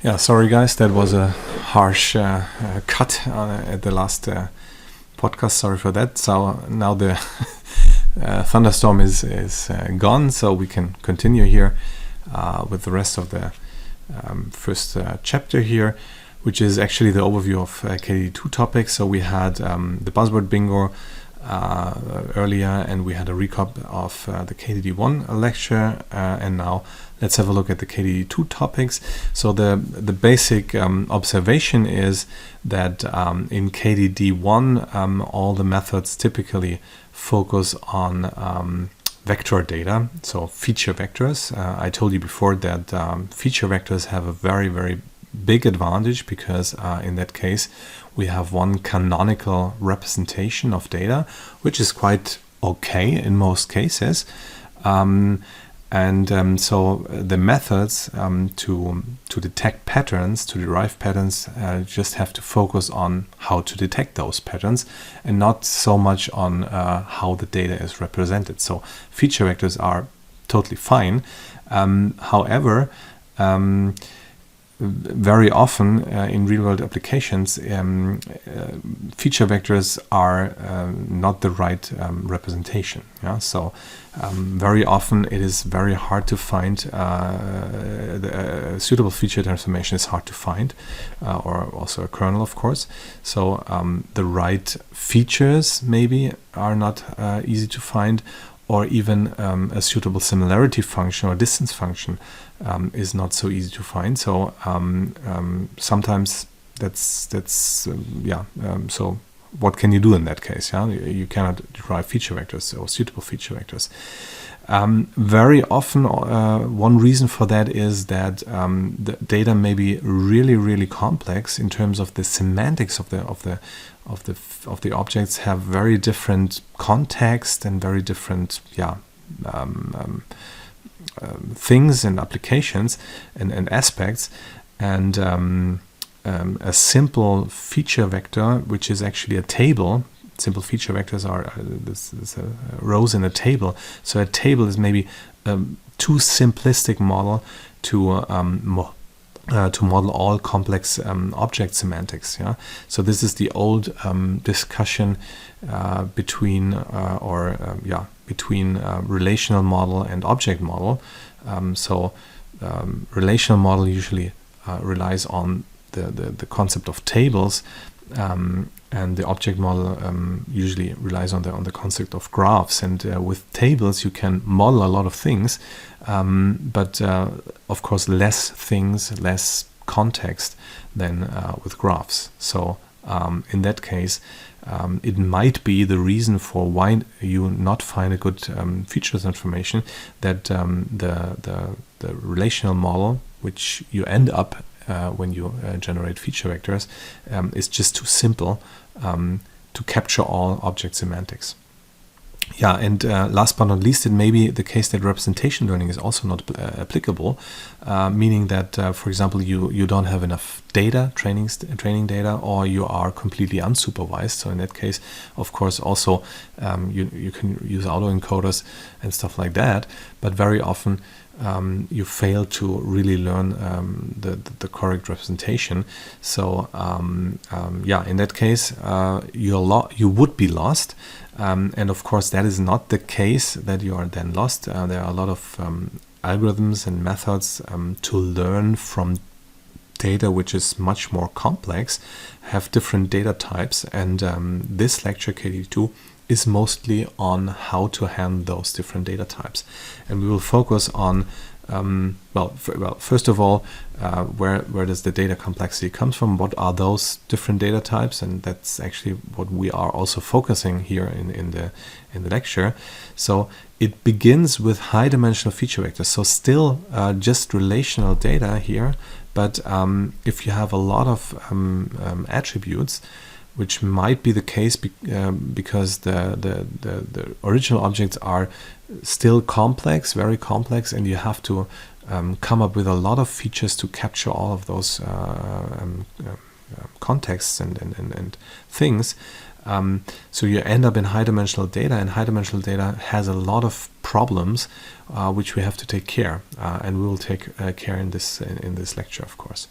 Yeah, sorry guys, that was a harsh cut at the last podcast. Sorry for that. So now the thunderstorm is gone, so we can continue here with the rest of the first chapter here, which is actually the overview of KDD2 topics. So we had the buzzword bingo earlier, and we had a recap of the KDD1 lecture, and now let's have a look at the KDD2 topics. So the basic observation is that in KDD1 all the methods typically focus on vector data, so feature vectors. I told you before that feature vectors have a very big advantage because in that case we have one canonical representation of data, which is quite okay in most cases. So the methods to detect patterns, to derive patterns, just have to focus on how to detect those patterns and not so much on how the data is represented. So feature vectors are totally fine. However, very often in real-world applications, feature vectors are not the right representation. Yeah? So very often it is very hard to find suitable feature transformation is hard to find, or also a kernel, of course. So the right features maybe are not easy to find, or even a suitable similarity function or distance function is not so easy to find. So sometimes so what can you do in that case? Yeah, you cannot derive feature vectors or suitable feature vectors. Very often, one reason for that is that the data may be really complex in terms of the semantics of the objects, have very different context and very different things and applications and aspects, and a simple feature vector, which is actually a table. Simple feature vectors are rows in a table. So a table is maybe too simplistic model to model all complex object semantics. Yeah. So this is the old discussion between relational model and object model. Relational model usually relies on the concept of tables, and the object model usually relies on the concept of graphs. And with tables you can model a lot of things, but of course less things, less context than with graphs. So in that case, it might be the reason for why you not find a good feature transformation, that the relational model which you end up when you generate feature vectors is just too simple to capture all object semantics. Yeah, and last but not least, it may be the case that representation learning is also not applicable, meaning that, for example, you don't have enough data, training data, or you are completely unsupervised. So in that case, of course, also you can use autoencoders and stuff like that, but very often you fail to really learn the correct representation. So in that case, you would be lost. And of course, that is not the case that you are then lost. There are a lot of algorithms and methods to learn from data which is much more complex, have different data types, and this lecture, KDD2, is mostly on how to handle those different data types. And we will focus on first of all, where does the data complexity come from? What are those different data types? And that's actually what we are also focusing here in the lecture. So it begins with high-dimensional feature vectors. So still just relational data here, but if you have a lot of attributes, which might be the case because the original objects are still complex, very complex, and you have to come up with a lot of features to capture all of those contexts and things. So you end up in high-dimensional data, and high-dimensional data has a lot of problems which we have to take care, and we will take care in this lecture, of course.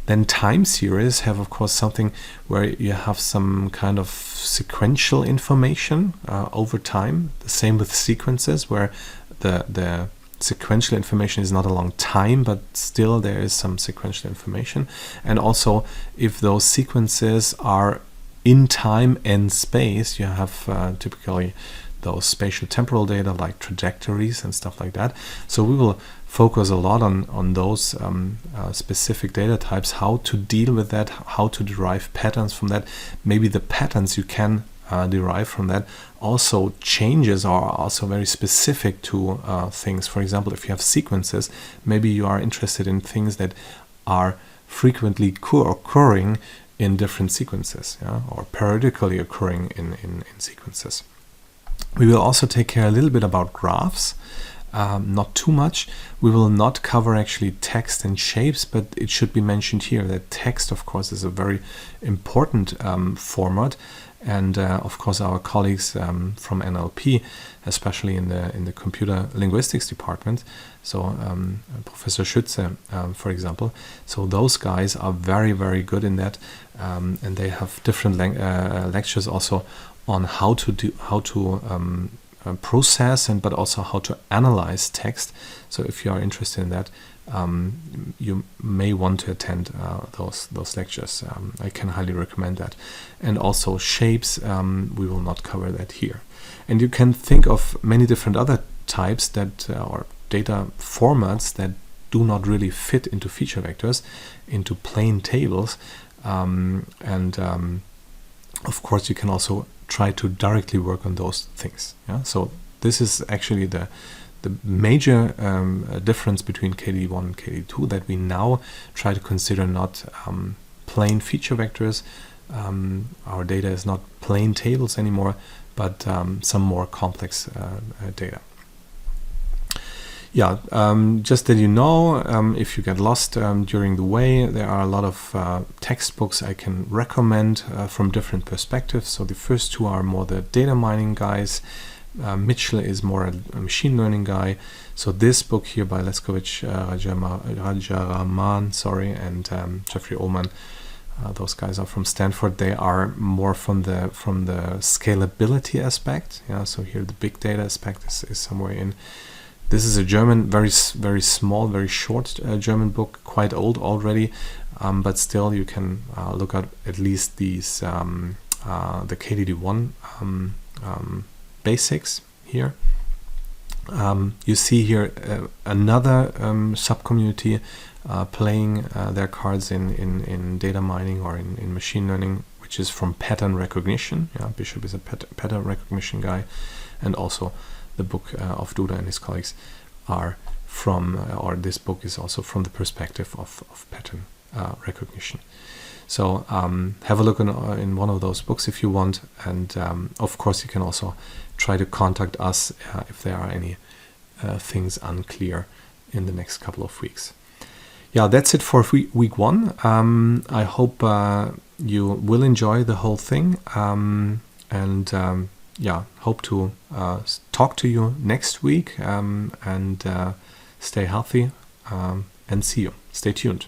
Then time series have, of course, something where you have some kind of sequential information over time. The same with sequences, where the sequential information is not along time, but still there is some sequential information. And also, if those sequences are in time and space, you have typically those spatial temporal data like trajectories and stuff like that. So we will focus a lot on those specific data types, how to deal with that, how to derive patterns from that. Maybe the patterns you can derive from that also changes are also very specific to things. For example, if you have sequences, maybe you are interested in things that are frequently occurring in different sequences, or periodically occurring in sequences. We will also take care a little bit about graphs, not too much. We will not cover actually text and shapes, but it should be mentioned here that text, of course, is a very important format. And of course, our colleagues from NLP, especially in the computer linguistics department, so Professor Schütze, for example, so those guys are very, very good in that, and they have different lectures also on how to process but also how to analyze text. So if you are interested in that, you may want to attend those lectures. I can highly recommend that. And also shapes, we will not cover that here. And you can think of many different other types that or data formats that do not really fit into feature vectors, into plain tables, and of course you can also try to directly work on those things. So this is actually the major difference between KDD1 and KDD2, that we now try to consider not plain feature vectors. Our data is not plain tables anymore, but some more complex data. Just that you know, if you get lost during the way, there are a lot of textbooks I can recommend from different perspectives. So the first two are more the data mining guys. Mitchell is more a machine learning guy. So this book here by Leskovich, Rajaraman, and Jeffrey Ullman, those guys are from Stanford. They are more from the scalability aspect. So here the big data aspect is somewhere in. This is a German, very small, very short German book, quite old already, but still you can look at least these the KDD1 basics here. You see here another subcommunity playing their cards in data mining or in machine learning, which is from pattern recognition. Bishop is a pattern recognition guy, and also the book of Duda and his colleagues are from, or this book is also from the perspective of pattern recognition. So have a look in one of those books if you want, and of course you can also try to contact us if there are any things unclear in the next couple of weeks. That's it for week 1. I hope you will enjoy the whole thing, and hope to talk to you next week, and stay healthy, and see you. Stay tuned.